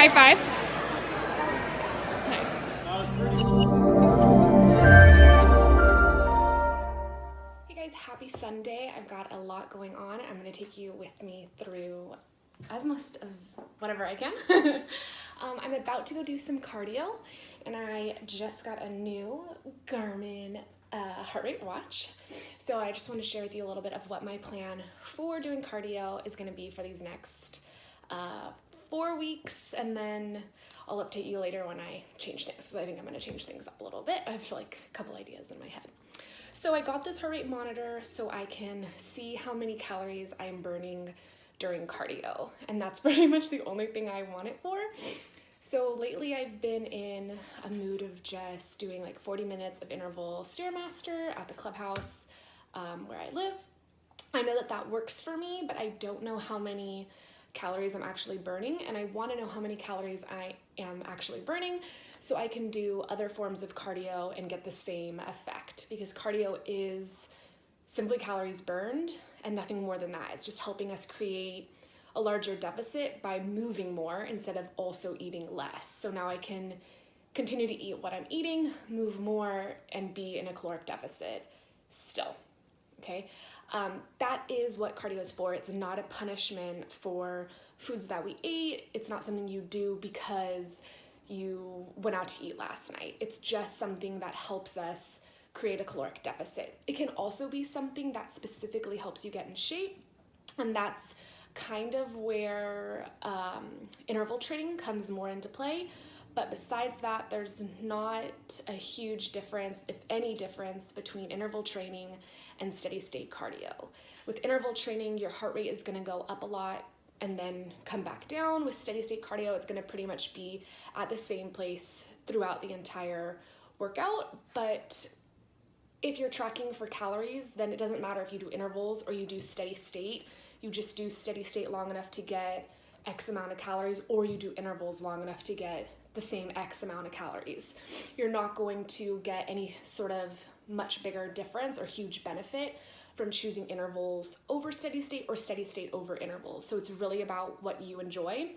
high five. Nice. Hey guys, happy Sunday. I've got a lot going on. I'm going to take you with me through as most of whatever I can. I'm about to go do some cardio, and I just got a new Garmin heart rate watch. So I just want to share with you a little bit of what my plan for doing cardio is going to be for these next 4 weeks, and then I'll update you later when I change things, because I think I'm going to change things up a little bit. I have like a couple ideas in my head. So I got this heart rate monitor so I can see how many calories I'm burning during cardio, and that's pretty much the only thing I want it for. So lately I've been in a mood of just doing like 40 minutes of interval Stairmaster at the clubhouse where I live. I know that that works for me, but I don't know how many calories I'm actually burning, and I want to know how many calories I am actually burning so I can do other forms of cardio and get the same effect, because cardio is simply calories burned and nothing more than that. It's just helping us create a larger deficit by moving more instead of also eating less. So now I can continue to eat what I'm eating, move more, and be in a caloric deficit still, okay? That is what cardio is for. It's not a punishment for foods that we ate. It's not something you do because you went out to eat last night. It's just something that helps us create a caloric deficit. It can also be something that specifically helps you get in shape, and that's kind of where interval training comes more into play. But besides that, there's not a huge difference, if any difference, between interval training and steady state cardio. With interval training, your heart rate is going to go up a lot and then come back down. With steady state cardio, it's going to pretty much be at the same place throughout the entire workout. But if you're tracking for calories, then it doesn't matter if you do intervals or you do steady state. You just do steady state long enough to get X amount of calories, or you do intervals long enough to get the same X amount of calories. You're not going to get any sort of much bigger difference or huge benefit from choosing intervals over steady state or steady state over intervals. So it's really about what you enjoy.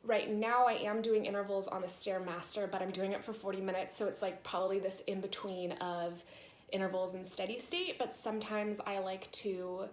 Right now I am doing intervals on the Stairmaster, but I'm doing it for 40 minutes. So it's like probably this in between of intervals and steady state. But sometimes I like to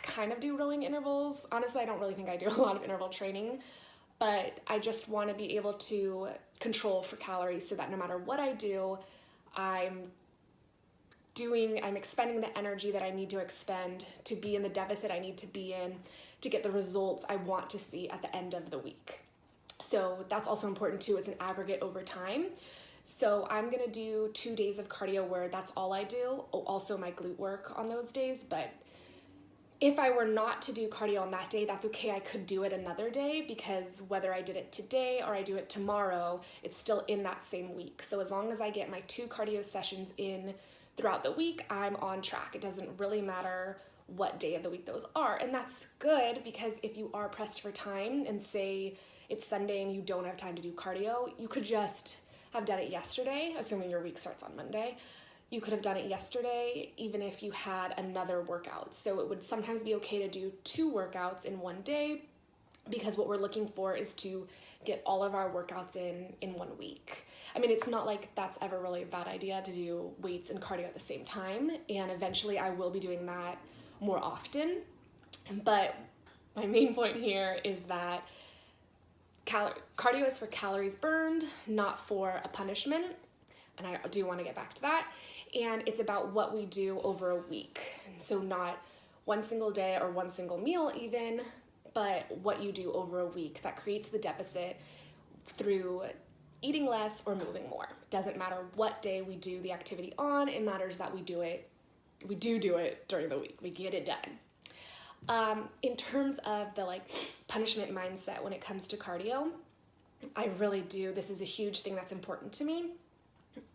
kind of do rowing intervals. Honestly, I don't really think I do a lot of interval training, but I just want to be able to control for calories so that no matter what I do, I'm expending the energy that I need to expend to be in the deficit I need to be in to get the results I want to see at the end of the week. So that's also important too. It's an aggregate over time. So I'm gonna do 2 days of cardio where that's all I do. Also my glute work on those days, but if I were not to do cardio on that day, that's okay. I could do it another day, because whether I did it today or I do it tomorrow, it's still in that same week. So as long as I get my 2 cardio sessions in throughout the week, I'm on track. It doesn't really matter what day of the week those are. And that's good, because if you are pressed for time and say it's Sunday and you don't have time to do cardio, you could just have done it yesterday, assuming your week starts on Monday. You could have done it yesterday, even if you had another workout. So it would sometimes be okay to do 2 workouts in one day, because what we're looking for is to get all of our workouts in 1 week. I mean, it's not like that's ever really a bad idea to do weights and cardio at the same time, and eventually I will be doing that more often. But my main point here is that cardio is for calories burned, not for a punishment, and I do want to get back to that. And it's about what we do over a week. So not one single day or one single meal even, but what you do over a week that creates the deficit through eating less or moving more. Doesn't matter what day we do the activity on, it matters that we do it during the week. We get it done. In terms of the punishment mindset when it comes to cardio, I really do. This is a huge thing that's important to me.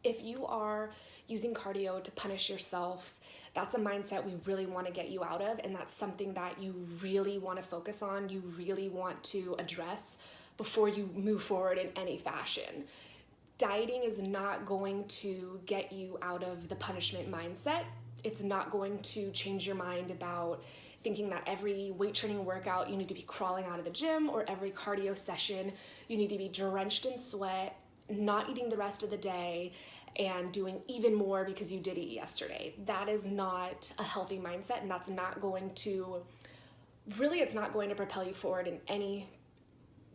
If you are using cardio to punish yourself, that's a mindset we really want to get you out of, and that's something that you really want to focus on, you really want to address before you move forward in any fashion. Dieting is not going to get you out of the punishment mindset. It's not going to change your mind about thinking that every weight training workout you need to be crawling out of the gym, or every cardio session you need to be drenched in sweat, not eating the rest of the day, and doing even more because you did eat yesterday. That is not a healthy mindset, and that's not going to, really, it's not going to propel you forward in any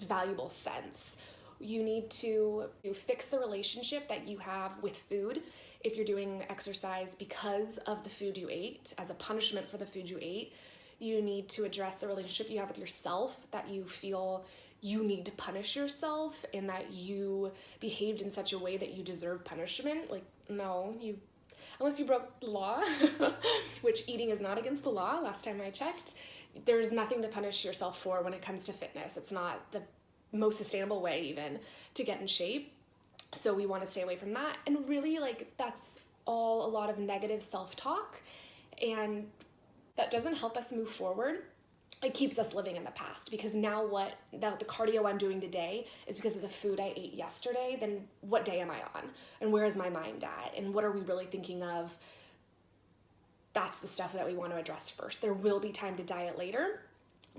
valuable sense. You need to fix the relationship that you have with food. If you're doing exercise because of the food you ate, as a punishment for the food you ate, you need to address the relationship you have with yourself, that you feel you need to punish yourself and that you behaved in such a way that you deserve punishment. Like, no, unless you broke the law, which eating is not against the law, last time I checked. There's nothing to punish yourself for when it comes to fitness. It's not the most sustainable way even to get in shape. So we want to stay away from that. And really, like, that's all a lot of negative self-talk, and that doesn't help us move forward. It keeps us living in the past, because now the cardio I'm doing today is because of the food I ate yesterday. Then what day am I on? And where is my mind at? And what are we really thinking of? That's the stuff that we want to address first. There will be time to diet later,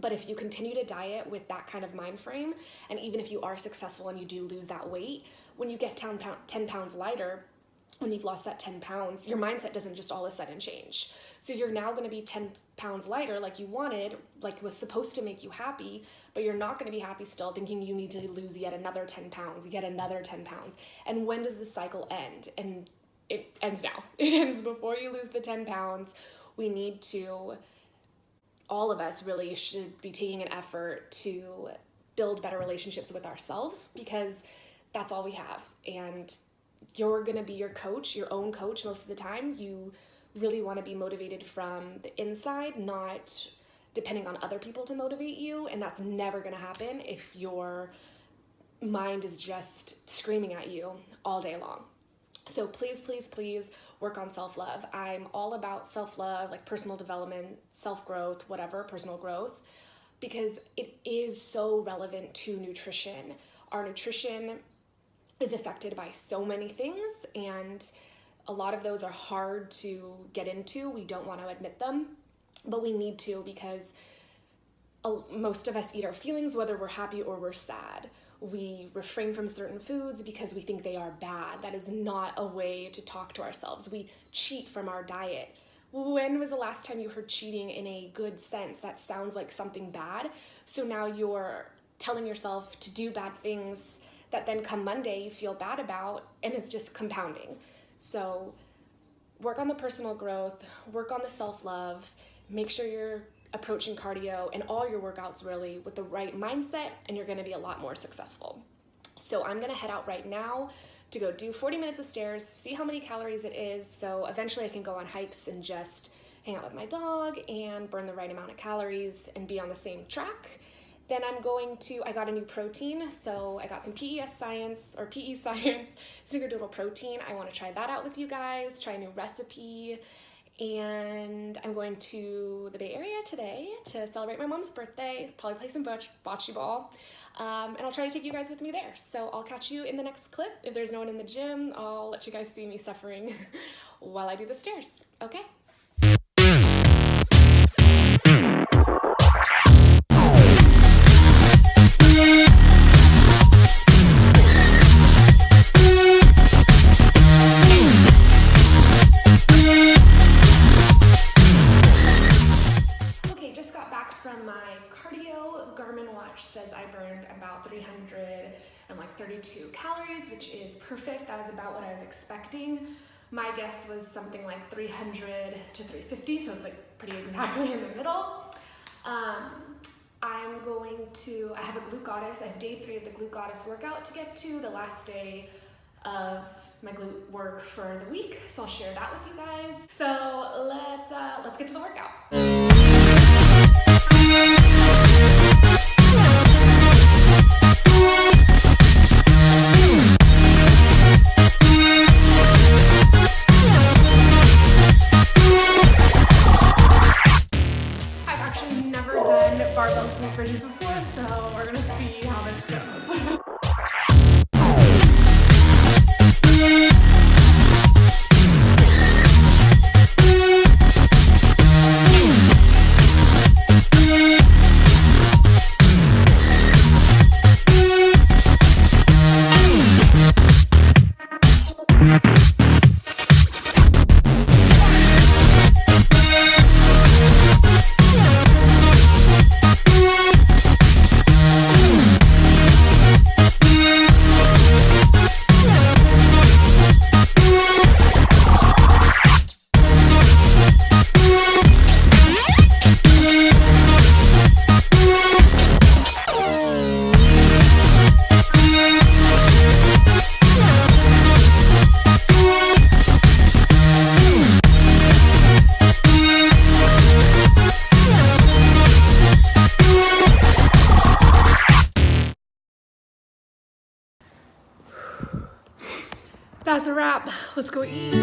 but if you continue to diet with that kind of mind frame, and even if you are successful and you do lose that weight, when you get 10 pounds lighter, when you've lost that 10 pounds, your mindset doesn't just all of a sudden change. So you're now going to be 10 pounds lighter like you wanted, like was supposed to make you happy, but you're not going to be happy still, thinking you need to lose yet another 10 pounds, yet another 10 pounds. And when does the cycle end? And it ends now. It ends before you lose the 10 pounds. We need to, all of us really should be taking an effort to build better relationships with ourselves, because that's all we have. And you're going to be your coach, your own coach most of the time. You really want to be motivated from the inside, not depending on other people to motivate you. And that's never going to happen if your mind is just screaming at you all day long. So please, please, please work on self-love. I'm all about self-love, like personal development, self-growth, whatever, personal growth, because it is so relevant to nutrition. Our nutrition is affected by so many things, and a lot of those are hard to get into. We don't want to admit them, but we need to, because most of us eat our feelings, whether we're happy or we're sad. We refrain from certain foods because we think they are bad. That is not a way to talk to ourselves. We cheat from our diet. When was the last time you heard cheating in a good sense? That sounds like something bad. So now you're telling yourself to do bad things that then come Monday you feel bad about, and it's just compounding. So work on the personal growth, work on the self-love, make sure you're approaching cardio and all your workouts really with the right mindset, and you're going to be a lot more successful. So I'm going to head out right now to go do 40 minutes of stairs, see how many calories it is, so eventually I can go on hikes and just hang out with my dog and burn the right amount of calories and be on the same track. Then I got a new protein, so I got some PE Science Snickerdoodle protein. I want to try that out with you guys, try a new recipe, and I'm going to the Bay Area today to celebrate my mom's birthday, probably play some bocce ball, and I'll try to take you guys with me there. So I'll catch you in the next clip. If there's no one in the gym, I'll let you guys see me suffering while I do the stairs, okay? Garmin watch says I burned about 332 calories, which is perfect. That was about what I was expecting. My guess was something like 300 to 350, so it's like pretty exactly in the middle. I have a glute goddess. I have day 3 of the glute goddess workout to get to, the last day of my glute work for the week. So I'll share that with you guys. So let's get to the workout. I've actually never done barbell glute bridges before, so we're gonna see how this goes. That's a wrap. Let's go eat.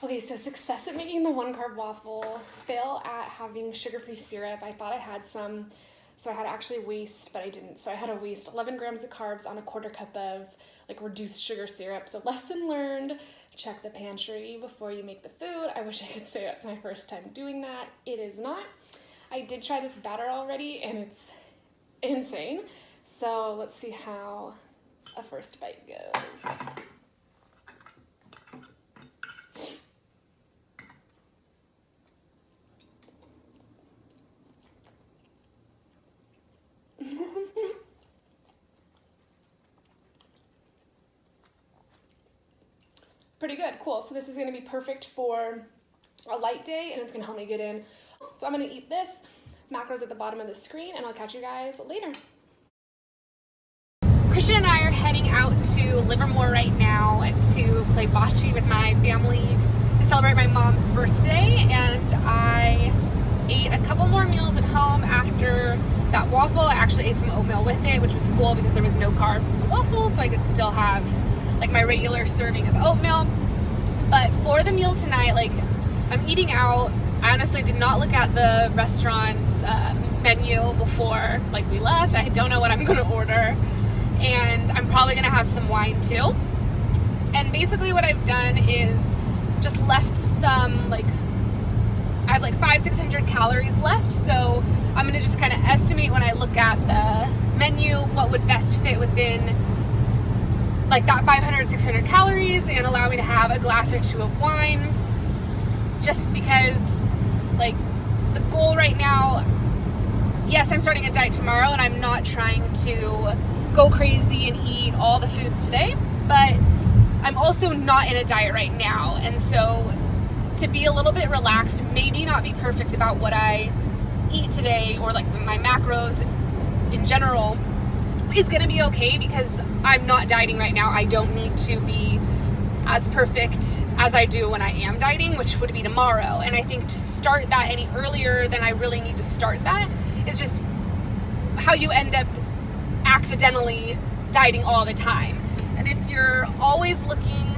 Okay, so success at making the 1-carb waffle, fail at having sugar-free syrup. I thought I had some, so I had to actually waste, but I didn't. So I had to waste 11 grams of carbs on a 1/4 cup of like reduced sugar syrup. So lesson learned, check the pantry before you make the food. I wish I could say that's my first time doing that. It is not. I did try this batter already and it's insane. So let's see how a first bite goes. Pretty good, cool. So this is gonna be perfect for a light day and it's gonna help me get in. So I'm gonna eat this. Macros at the bottom of the screen and I'll catch you guys later. Christian and I are heading out to Livermore right now to play bocce with my family to celebrate my mom's birthday, and I ate a couple more meals at home after that waffle. I actually ate some oatmeal with it, which was cool because there was no carbs in the waffle, so I could still have like my regular serving of oatmeal. But for the meal tonight, like, I'm eating out. I honestly did not look at the restaurant's menu before like we left. I don't know what I'm gonna order, and I'm probably gonna have some wine too. And basically what I've done is just left some, like, I have like 500-600 calories left, so I'm gonna just kind of estimate when I look at the menu what would best fit within like that 500-600 calories and allow me to have a glass or two of wine, just because like the goal right now, yes, I'm starting a diet tomorrow and I'm not trying to go crazy and eat all the foods today, but I'm also not in a diet right now, and so to be a little bit relaxed, maybe not be perfect about what I eat today or like my macros in general, is gonna be okay because I'm not dieting right now. I don't need to be as perfect as I do when I am dieting, which would be tomorrow. And I think to start that any earlier than I really need to start that is just how you end up accidentally dieting all the time. And if you're always looking,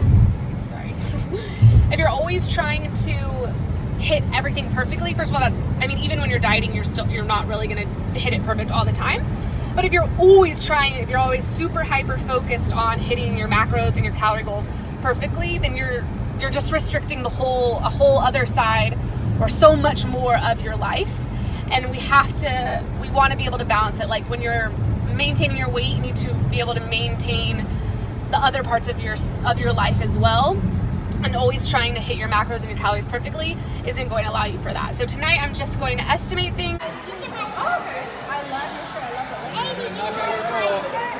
if you're always trying to hit everything perfectly, first of all, even when you're dieting, you're not really gonna hit it perfect all the time. But if you're always super hyper focused on hitting your macros and your calorie goals perfectly, then you're just restricting a whole other side or so much more of your life. And we want to be able to balance it. Like when you're maintaining your weight, you need to be able to maintain the other parts of your life as well. and always trying to hit your macros and your calories perfectly isn't going to allow you for that. So tonight I'm just going to estimate things. Oh, okay. I love your shirt. I love the Amy, do you like my shirt?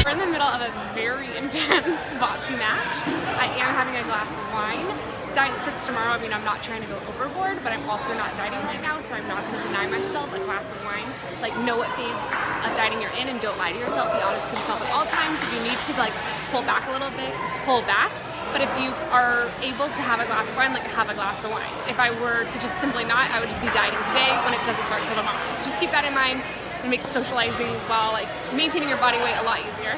We're in the middle of a very intense bocce match. I am having a glass of wine. Diet starts tomorrow. I mean, I'm not trying to go overboard, but I'm also not dieting right now, so I'm not going to deny myself a glass of wine. Like, know what phase of dieting you're in and don't lie to yourself. Be honest with yourself at all times. If you need to, like, pull back a little bit, pull back. But if you are able to have a glass of wine, like, have a glass of wine. If I were to just simply not, I would just be dieting today when it doesn't start till tomorrow. So just keep that in mind. It makes socializing while, like, maintaining your body weight a lot easier.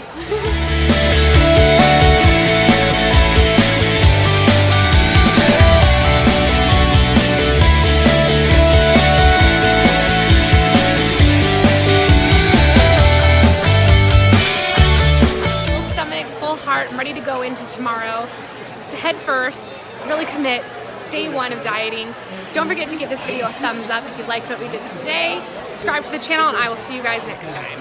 Full heart, I'm ready to go into tomorrow. Head first, really commit. Day one of dieting. Don't forget to give this video a thumbs up if you liked what we did today. Subscribe to the channel, and I will see you guys next time.